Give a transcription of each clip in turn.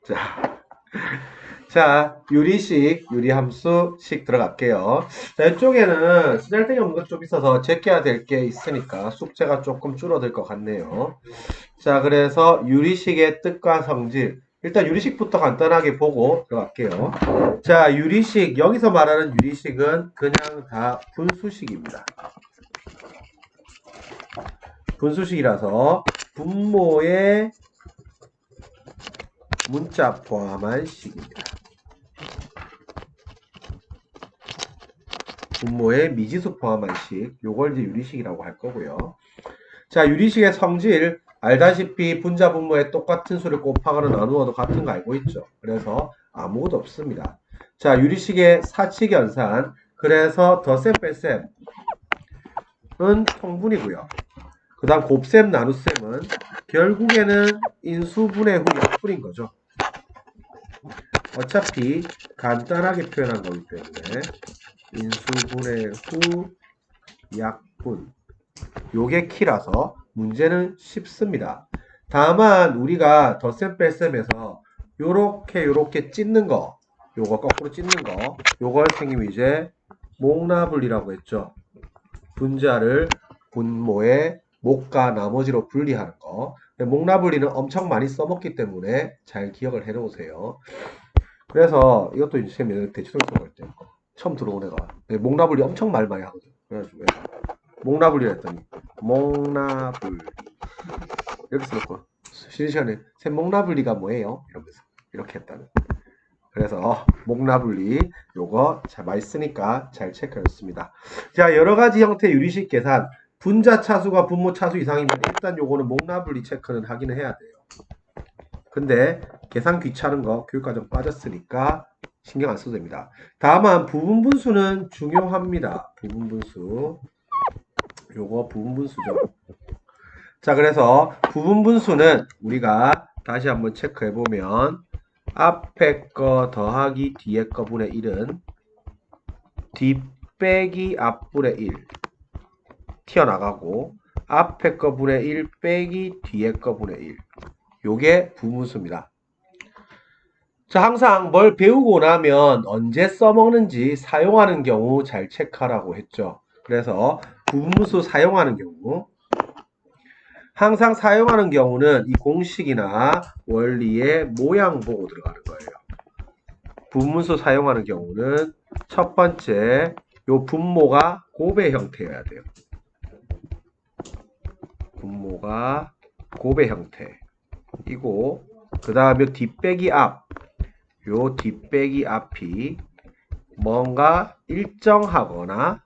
자, 자, 유리식, 유리함수식 들어갈게요. 자, 이쪽에는 쓰잘데기 없는 것 좀 있어서 제껴야 될 게 있으니까 숙제가 조금 줄어들 것 같네요. 자, 그래서 유리식의 뜻과 성질. 일단 유리식부터 간단하게 보고 들어갈게요. 자, 유리식, 여기서 말하는 유리식은 그냥 다 분수식입니다. 분수식이라서 분모의 문자 포함한 식입니다. 분모의 미지수 포함한 식, 요걸 이제 유리식이라고 할 거고요. 자, 유리식의 성질, 알다시피 분자 분모에 똑같은 수를 곱하거나 나누어도 같은 거 알고 있죠. 그래서 아무것도 없습니다. 자, 유리식의 사칙연산, 그래서 덧셈 뺄셈은 통분이고요. 그 다음 곱셈 나눗셈은 결국에는 인수분해 후 약분인 거죠. 어차피 간단하게 표현한 거기 때문에 인수분해 후 약분, 요게 키라서 문제는 쉽습니다. 다만 우리가 덧셈 뺄셈에서 요렇게 찢는 거, 요거 거꾸로 찢는 거, 요걸 선생님이 이제 목나분리라고 했죠. 분자를 분모의 목과 나머지로 분리하는 거. 목나분리는 엄청 많이 써먹기 때문에 잘 기억을 해놓으세요. 그래서 이것도 이제 선생님이 대치동에서 할 때 처음 들어온 애가 목나분리 엄청 말 많이 하거든. 그래가지고 목나분리 했더니 목나분리 이렇게 써놓고 쉬는 시간에 쌤 목나분리가 뭐예요? 이러면서 이렇게 했다는. 그래서 목나분리 요거 잘 많이 쓰니까 잘 체크했습니다. 자, 여러가지 형태의 유리식 계산, 분자 차수가 분모 차수 이상이면 일단 요거는 목나분리 체크는 하긴 해야 돼요. 근데 계산 귀찮은 거 교육과정 빠졌으니까 신경 안 써도 됩니다. 다만 부분분수는 중요합니다. 부분분수, 요거 부분분수죠. 자, 그래서 부분분수는 우리가 다시 한번 체크해보면 앞에 거 더하기 뒤에 거 분의 1은 뒷 빼기 앞분의 1 튀어나가고 앞에 거 분의 1 빼기 뒤에 거 분의 1 요게 부분수입니다. 자, 항상 뭘 배우고 나면 언제 써먹는지 사용하는 경우 잘 체크하라고 했죠. 그래서 부분수 사용하는 경우 항상 사용하는 경우는 이 공식이나 원리의 모양 보고 들어가는 거예요. 분문수 사용하는 경우는 첫 번째 요 분모가 곱의 형태여야 돼요. 분모가 곱의 형태이고 그 다음에 뒷빼기 앞, 요 뒷빼기 앞이 뭔가 일정하거나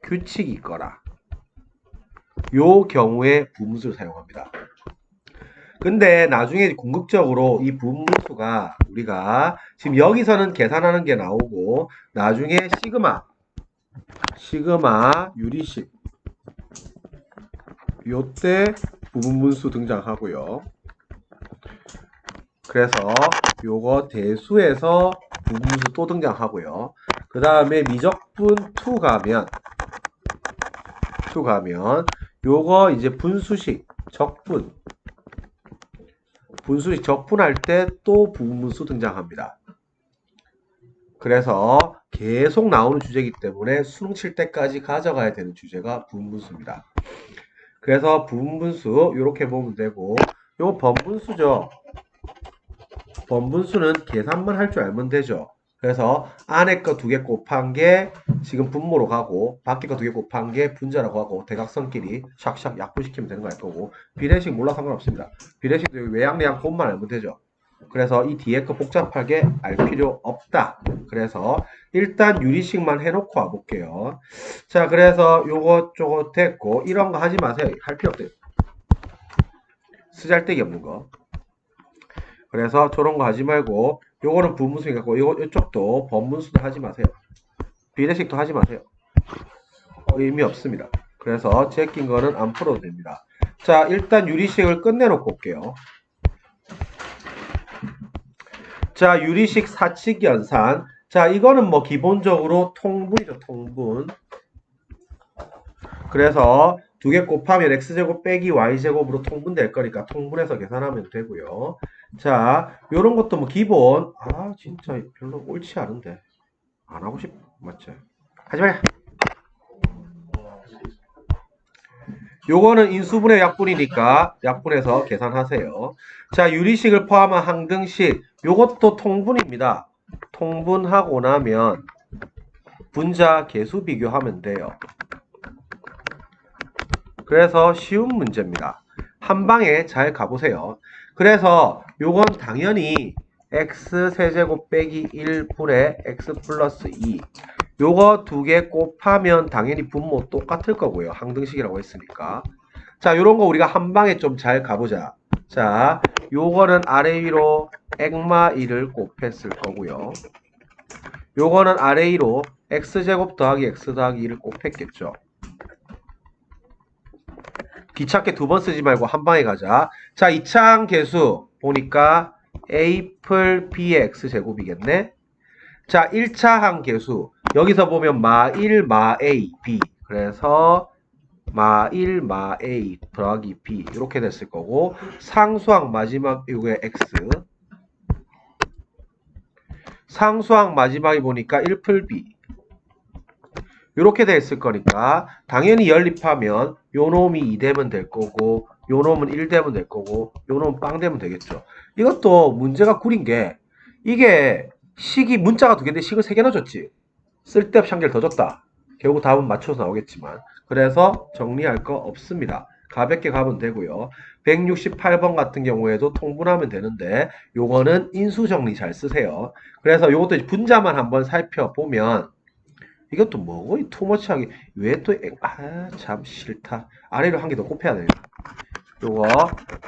규칙이 있거나 요 경우에 부분수를 사용합니다. 근데 나중에 궁극적으로 이 부분수가 우리가 지금 여기서는 계산하는 게 나오고 나중에 시그마 유리식 요때 부분분수 등장하고요. 그래서 요거 대수에서 부분분수 또 등장하고요. 그 다음에 미적분 2 가면 요거 이제 분수식 적분 분수식 적분할 때 또 부분분수 등장합니다. 그래서 계속 나오는 주제이기 때문에 수능 칠 때까지 가져가야 되는 주제가 부분분수입니다. 그래서 부분분수 이렇게 보면 되고 요 번분수죠. 번분수는 계산만 할 줄 알면 되죠. 그래서 안에 거 2개 곱한 게 지금 분모로 가고 밖에 거 2개 곱한 게 분자라고 하고 대각선끼리 샥샥 약분시키면 되는 거 알 거고 비례식 몰라 상관없습니다. 비례식도 외양내양 곱만 알면 되죠. 그래서 이 뒤에 거 복잡하게 알 필요 없다. 그래서 일단 유리식만 해놓고 와볼게요. 자, 그래서 요거 저거 됐고 이런 거 하지 마세요. 할 필요 없대요. 쓰잘데기 없는 거. 그래서 저런 거 하지 말고 요거는 부분수이 갖고 이쪽도 번분수도 하지 마세요. 비례식도 하지 마세요. 의미 없습니다. 그래서 제낀 거는 안 풀어도 됩니다. 자, 일단 유리식을 끝내놓고 올게요. 자, 유리식 사칙 연산. 자, 이거는 뭐 기본적으로 통분이죠, 통분. 그래서 2개 곱하면 x제곱 빼기 y제곱으로 통분될 거니까 통분해서 계산하면 되고요. 자, 요런 것도 뭐 기본. 진짜 별로 옳지 않은데. 안 하고 싶, 맞죠? 하지 마라. 요거는 인수분해 약분이니까 약분해서 계산하세요. 자, 유리식을 포함한 항등식. 요것도 통분입니다. 통분하고 나면 분자 계수 비교하면 돼요. 그래서 쉬운 문제입니다. 한 방에 잘 가보세요. 그래서 요건 당연히 x 세제곱 빼기 1분의 x 플러스 2. 요거 두 개 곱하면 당연히 분모 똑같을 거고요. 항등식이라고 했으니까. 자, 요런 거 우리가 한 방에 좀 잘 가보자. 자, 요거는 아래 위로 액마 1을 곱했을 거고요. 요거는 아래 위로 x제곱 더하기 x 더하기 2를 곱했겠죠. 귀찮게 두 번 쓰지 말고 한 방에 가자. 자, 2차항 계수 보니까 a플 b의 x제곱이겠네. 자, 1차항 계수 여기서 보면 마 1, 마 a, b. 그래서 마 1, 마 a 더하기 b 이렇게 됐을 거고 상수항 마지막 이게 x. 상수항 마지막에 보니까 1풀 b. 이렇게 돼 있을 거니까 당연히 연립하면 요 놈이 2 되면 될 거고 요 놈은 1 되면 될 거고 요 놈은 빵 되면 되겠죠. 이것도 문제가 구린 게 이게 식이 문자가 2개인데 식을 3개나 줬지. 쓸데없이 한 개를 더 줬다. 결국 답은 맞춰서 나오겠지만 그래서 정리할 거 없습니다. 가볍게 가면 되고요. 168번 같은 경우에도 통분하면 되는데 요거는 인수정리 잘 쓰세요. 그래서 요것도 분자만 한번 살펴보면 이것도 뭐고 이 투머치하게 왜 또 참 싫다. 아래로 한 개 더 곱해야 돼요. 요거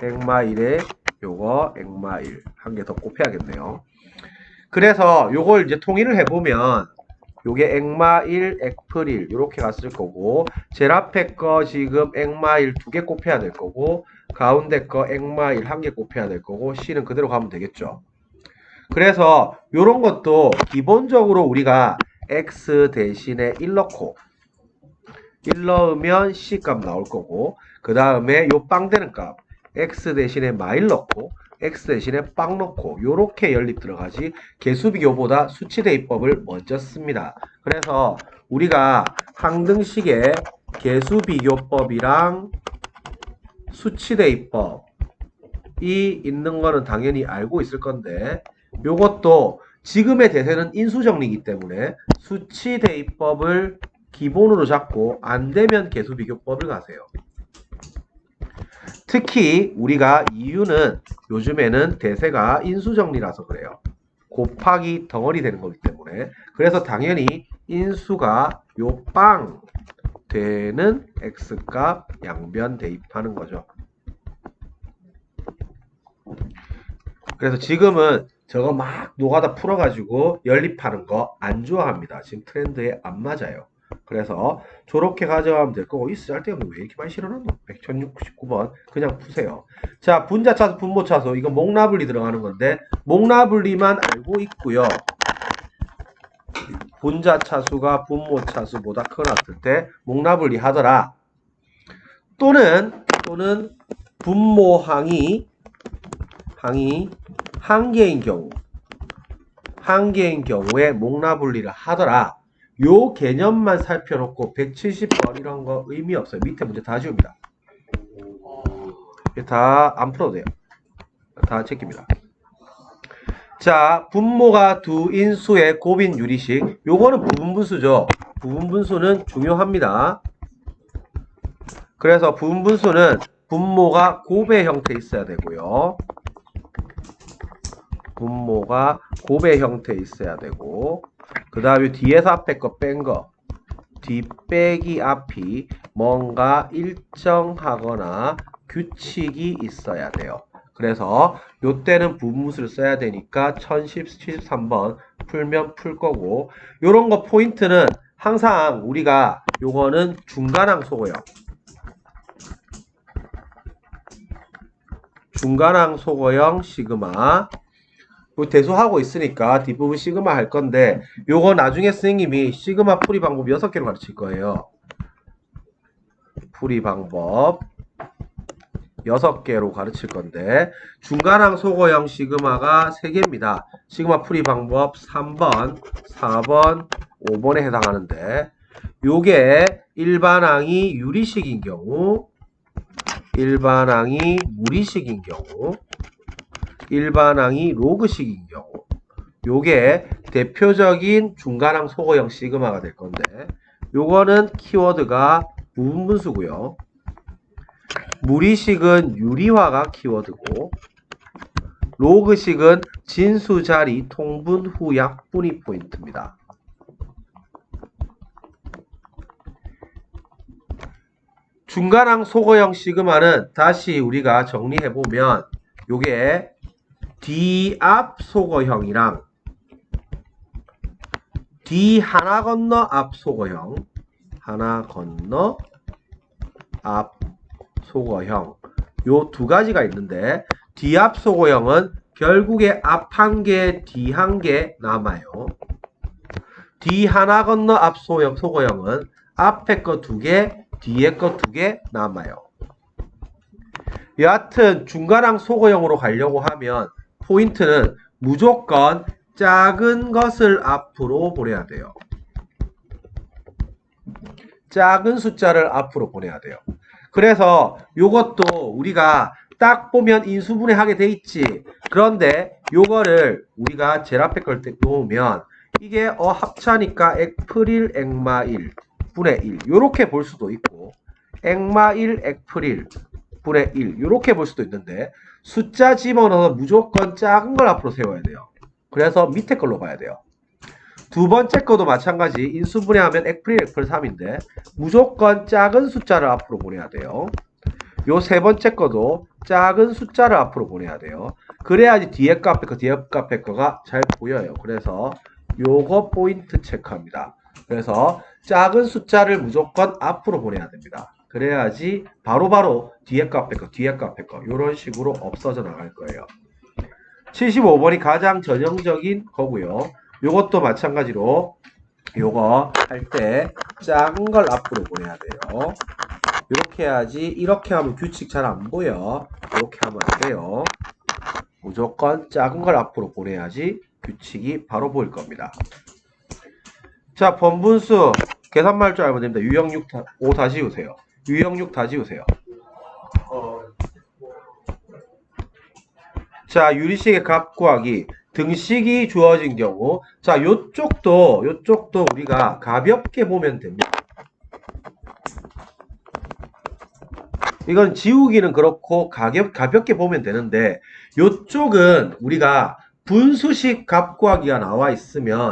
액마 1에 요거 액마 1 한 개 더 곱해야겠네요. 그래서 요걸 이제 통일을 해보면 요게 액마 1, 액플 1 이렇게 갔을 거고 제일 앞에 거 지금 액마 1 2개 곱해야 될 거고 가운데 거 액마 1 한 개 곱해야 될 거고 C는 그대로 가면 되겠죠. 그래서 요런 것도 기본적으로 우리가 x 대신에 1 넣고 1 넣으면 c 값 나올 거고 그 다음에 요 빵 되는 값 x 대신에 마일 넣고 x 대신에 빵 넣고 요렇게 연립 들어가지 개수비교보다 수치대입법을 먼저 씁니다. 그래서 우리가 항등식의 개수비교법이랑 수치대입법이 있는 거는 당연히 알고 있을 건데 요것도 지금의 대세는 인수정리이기 때문에 수치대입법을 기본으로 잡고 안되면 개수비교법을 가세요. 특히 우리가 이유는 요즘에는 대세가 인수정리라서 그래요. 곱하기 덩어리 되는 거기 때문에 그래서 당연히 인수가 요 빵 되는 x값 양변 대입하는 거죠. 그래서 지금은 저거 막 노가다 풀어가지고 연립하는 거 안 좋아합니다. 지금 트렌드에 안 맞아요. 그래서 저렇게 가져가면 될 거고 이 쓸데없는 왜 이렇게 많이 실어놨노? 1069번 그냥 푸세요. 자, 분자차수 분모차수 이거 목라분리 들어가는 건데 목라분리만 알고 있고요. 분자차수가 분모차수보다 커났을 때 목라분리 하더라. 또는 분모항이 한 개인 경우에 목라분리를 하더라. 요 개념만 살펴놓고 170번 이런 거 의미 없어요. 밑에 문제 다 지웁니다. 다 안 풀어도 돼요. 다 제낍니다. 자, 분모가 두 인수의 곱인 유리식. 요거는 부분분수죠. 부분분수는 중요합니다. 그래서 부분분수는 분모가 곱의 형태 있어야 되고요. 분모가 곱의 형태 있어야 되고 그 다음에 뒤에서 앞에 거 뺀 거 뒤 빼기 앞이 뭔가 일정하거나 규칙이 있어야 돼요. 그래서 요때는 부분수를 써야 되니까 1073번 풀면 풀 거고 요런 거 포인트는 항상 우리가 요거는 중간항 소거형 시그마 대수하고 있으니까 뒷부분 시그마 할 건데 요거 나중에 선생님이 시그마 풀이 방법 6개로 가르칠 거예요. 풀이 방법 6개로 가르칠 건데 중간항 소거형 시그마가 3개입니다. 시그마 풀이 방법 3번, 4번, 5번에 해당하는데 요게 일반항이 유리식인 경우, 일반항이 무리식인 경우, 일반항이 로그식인 경우 요게 대표적인 중간항 소거형 시그마가 될 건데 요거는 키워드가 부분분수고요. 무리식은 유리화가 키워드고 로그식은 진수 자리 통분 후 약분이 포인트입니다. 중간항 소거형 시그마는 다시 우리가 정리해보면 요게 D앞 소거형이랑 D 하나 건너 앞 소거형, 하나 건너 앞 소거형 요 두 가지가 있는데 D앞 소거형은 결국에 앞 한 개, D 한 개 남아요. D 하나 건너 앞 소거형은 앞에 거 두 개, 뒤에 거 두 개 남아요. 여하튼 중간항 소거형으로 가려고 하면 포인트는 무조건 작은 것을 앞으로 보내야 돼요. 작은 숫자를 앞으로 보내야 돼요. 그래서 요것도 우리가 딱 보면 인수분해 하게 돼 있지. 그런데 요거를 우리가 제일 앞에 걸 때 놓으면 이게 합차니까 액프릴 액마 1 분의 1 요렇게 볼 수도 있고 액마 1 액프릴 분의 1 요렇게 볼 수도 있는데 숫자 집어넣어서 무조건 작은 걸 앞으로 세워야 돼요. 그래서 밑에 걸로 봐야 돼요. 두 번째 거도 마찬가지 인수분해하면 액프릴 액플 3인데 무조건 작은 숫자를 앞으로 보내야 돼요. 요 세 번째 거도 작은 숫자를 앞으로 보내야 돼요. 그래야지 뒤에 거 앞에 거 뒤에 거 앞에 거가 잘 보여요. 그래서 요거 포인트 체크합니다. 그래서 작은 숫자를 무조건 앞으로 보내야 됩니다. 그래야지 바로바로 뒤에 거 앞에 거 뒤에 거 앞에 거 요런 식으로 없어져 나갈 거예요. 75번이 가장 전형적인 거고요. 요것도 마찬가지로 요거 할 때 작은 걸 앞으로 보내야 돼요. 이렇게 해야지. 이렇게 하면 규칙 잘 안 보여. 이렇게 하면 안 돼요. 무조건 작은 걸 앞으로 보내야지 규칙이 바로 보일 겁니다. 자, 번분수 계산말 줄 알면 됩니다. 유형 6 5 다 지우세요. 유형 6 다 지우세요. 자, 유리식의 값 구하기. 등식이 주어진 경우. 자, 요쪽도 우리가 가볍게 보면 됩니다. 이건 지우기는 그렇고 가볍게 보면 되는데 요쪽은 우리가 분수식 값 구하기가 나와 있으면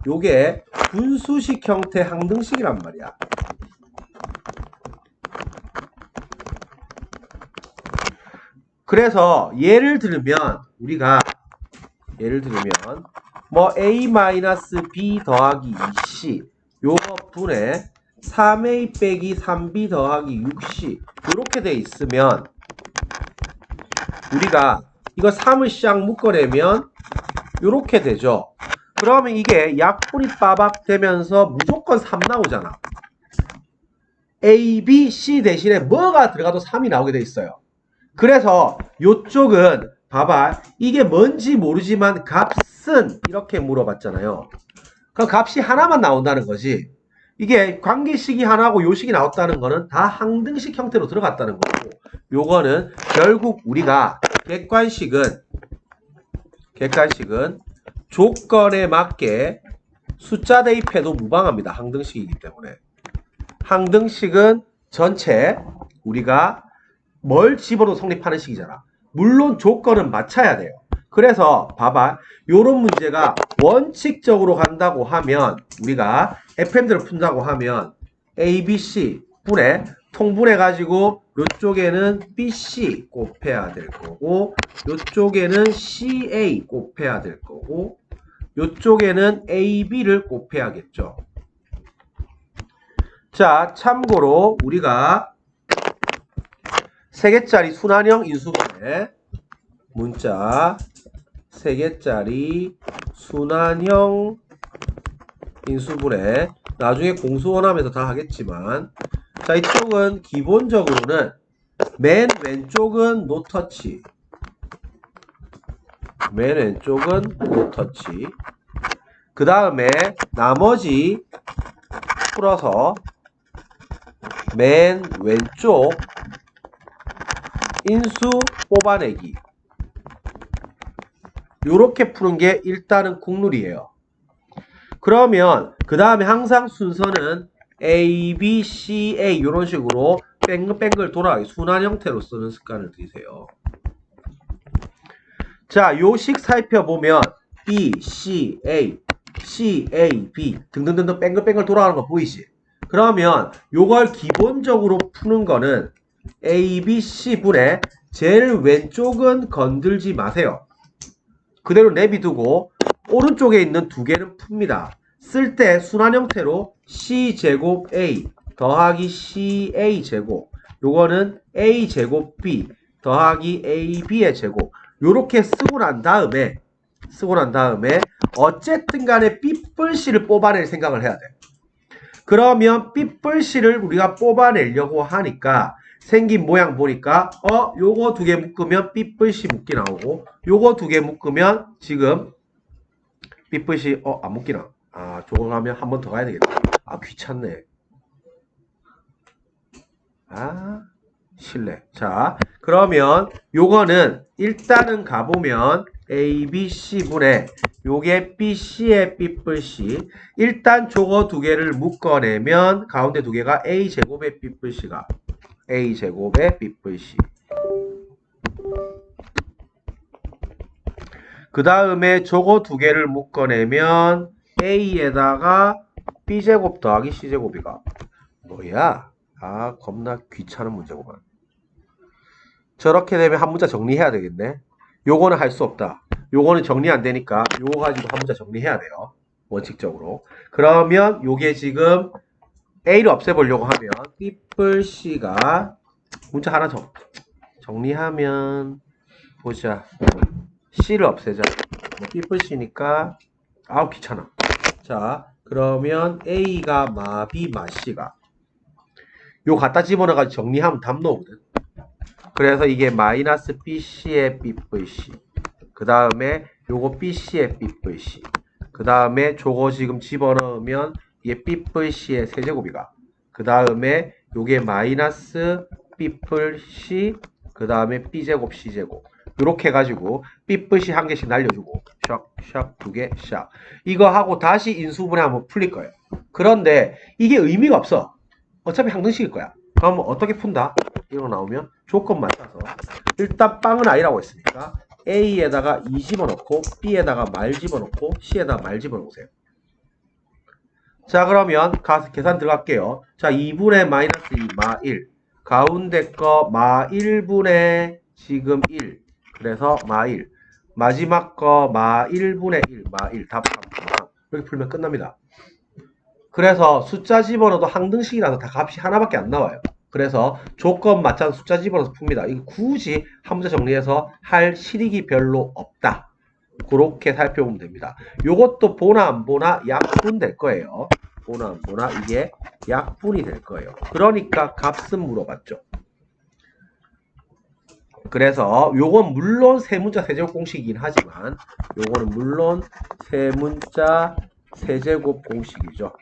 요게 분수식 형태 항등식이란 말이야. 그래서 예를 들면 우리가 뭐 a-b 더하기 2c 요거 분의 3a 빼기 3b 더하기 6c 이렇게 돼 있으면 우리가 이거 3을 싹 묶어내면 이렇게 되죠. 그러면 이게 약분이 빠박 되면서 무조건 3 나오잖아. a, b, c 대신에 뭐가 들어가도 3이 나오게 돼 있어요. 그래서 요쪽은 봐봐. 이게 뭔지 모르지만 값은 이렇게 물어봤잖아요. 그럼 값이 하나만 나온다는 거지. 이게 관계식이 하나고 요식이 나왔다는 거는 다 항등식 형태로 들어갔다는 거고 요거는 결국 우리가 객관식은 조건에 맞게 숫자 대입해도 무방합니다. 항등식이기 때문에. 항등식은 전체 우리가 뭘 집어도 성립하는 식이잖아. 물론 조건은 맞춰야 돼요. 그래서 봐봐. 요런 문제가 원칙적으로 간다고 하면 우리가 FM들을 푼다고 하면 A, B, C 분해 통분해 가지고 요쪽에는 BC 곱해야 될 거고 요쪽에는 CA 곱해야 될 거고 요쪽에는 AB를 곱해야겠죠. 자, 참고로 우리가 3개짜리 순환형 인수분해 문자 3개짜리 순환형 인수분해 나중에 공수원하면서 다 하겠지만 자 이쪽은 기본적으로는 맨 왼쪽은 노터치. 맨 왼쪽은 노터치. 그 다음에 나머지 풀어서 맨 왼쪽 인수 뽑아내기. 요렇게 푸는 게 일단은 국룰이에요. 그러면 그 다음에 항상 순서는 A, B, C, A 이런 식으로 뱅글뱅글 돌아가기 순환 형태로 쓰는 습관을 들이세요. 자, 요 식 살펴보면 B, C, A, C, A, B 등등등등 뱅글뱅글 돌아가는 거 보이지? 그러면 요걸 기본적으로 푸는 거는 A, B, C 분의 제일 왼쪽은 건들지 마세요. 그대로 내비두고 오른쪽에 있는 두 개는 풉니다. 쓸 때 순환 형태로 C제곱 A 더하기 CA 제곱, 요거는 A 제곱 B 더하기 AB의 제곱, 요렇게 쓰고 난 다음에 어쨌든 간에 B뿔씨를 뽑아낼 생각을 해야 돼. 그러면 B뿔씨를 우리가 뽑아내려고 하니까 생긴 모양 보니까 요거 두 개 묶으면 B뿔씨 묶기 나오고, 요거 두 개 묶으면 지금 B뿔씨 안 묶이나? 아, 저거 하면 한 번 더 가야 되겠다. 아, 귀찮네. 아, 실례. 자, 그러면 요거는 일단은 가보면 A, B, C 분의 요게 B, C의 B뿔씨. 일단 저거 두 개를 묶어내면 가운데 두 개가 A 제곱의 B뿔씨가 A 제곱의 B뿔씨. 그 다음에 저거 두 개를 묶어내면 A에다가 B제곱 더하기 C제곱이가 뭐야? 아, 겁나 귀찮은 문제구만. 저렇게 되면 한 문자 정리해야 되겠네. 요거는 할 수 없다. 요거는 정리 안 되니까 요거 가지고 한 문자 정리해야 돼요. 원칙적으로. 그러면 요게 지금 A를 없애보려고 하면 B뿔씨가 문자 하나 정리하면 보자. C를 없애자. B뿔씨니까 아우 귀찮아. 자, 그러면 A가 마 B 마 C가 요 갖다 집어넣어가지고 정리하면 답 나오거든. 그래서 이게 마이너스 BC의 B뿔씨, 그 다음에 요거 BC의 B뿔씨, 그 다음에 저거 지금 집어넣으면 이게 B뿔씨의 세제곱이가, 그 다음에 요게 마이너스 B뿔씨, 그 다음에 B제곱 C제곱, 요렇게 해가지고 B뿔씨 한 개씩 날려주고 샥샥 두 개 샥, 이거 하고 다시 인수분해 한번 풀릴 거예요. 그런데 이게 의미가 없어. 어차피 항등식일 거야. 그럼 어떻게 푼다? 이거 나오면 조건 맞춰서 일단 빵은 아니라고 했으니까 A에다가 2 집어넣고 B에다가 말 집어넣고 C에다가 말 집어넣으세요. 자, 그러면 가서 계산 들어갈게요. 자, 2분의 마이너스 2 마 1, 가운데 거 마 1분의 지금 1, 그래서 마 1, 마지막 거 마 1분의 1 마 1, 답 3. 이렇게 풀면 끝납니다. 그래서 숫자 집어넣어도 항등식이라서 다 값이 하나밖에 안 나와요. 그래서 조건 맞춰서 숫자 집어넣어서 풉니다. 이거 굳이 한 문제 정리해서 할 실익이 별로 없다. 그렇게 살펴보면 됩니다. 요것도 보나 안 보나 약분 될 거예요. 보나 안 보나 이게 약분이 될 거예요. 그러니까 값은 물어봤죠. 그래서 요건 물론 세문자 세제곱 공식이긴 하지만 요거는 물론 세문자 세제곱 공식이죠.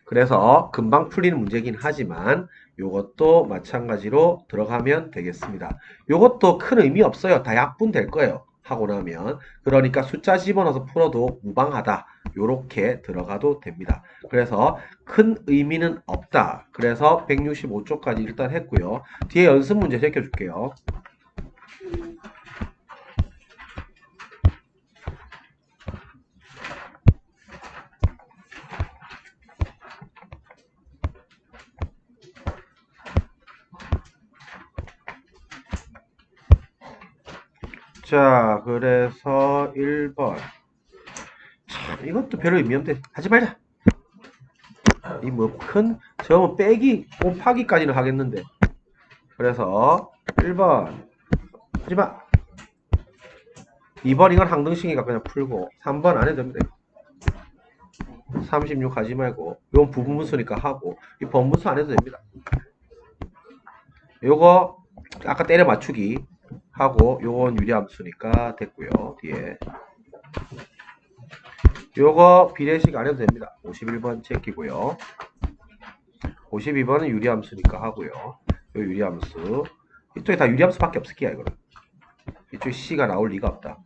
그래서 금방 풀리는 문제긴 하지만 요것도 마찬가지로 들어가면 되겠습니다. 요것도 큰 의미 없어요. 다 약분 될 거예요. 하고 나면. 그러니까 숫자 집어넣어서 풀어도 무방하다. 요렇게 들어가도 됩니다. 그래서 큰 의미는 없다. 그래서 165쪽까지 일단 했고요. 뒤에 연습 문제 제껴줄게요. 자, 그래서 1번. 참, 이것도 별로 의미 없는데 하지 말자. 이 뭐 저뭐 빼기 곱하기까지는 하겠는데. 그래서 1번 하지마. 2번 이건 항등식이니까 그냥 풀고 3번 안 해도 됩니다. 36 하지 말고 이건 부분분수니까 하고 이 번분수 안 해도 됩니다. 요거 아까 때려 맞추기 하고 요건 유리함수니까 됐고요. 뒤에 요거 비례식 안 해도 됩니다. 51번 체키고요. 52번은 유리함수니까 하고요. 요 유리함수 이쪽에 다 유리함수밖에 없을게요. 이거는 이쪽 C가 나올 리가 없다.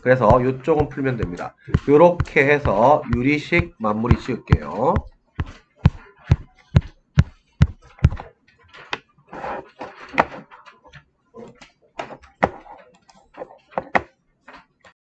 그래서 이쪽은 풀면 됩니다. 요렇게 해서 유리식 마무리 지을게요.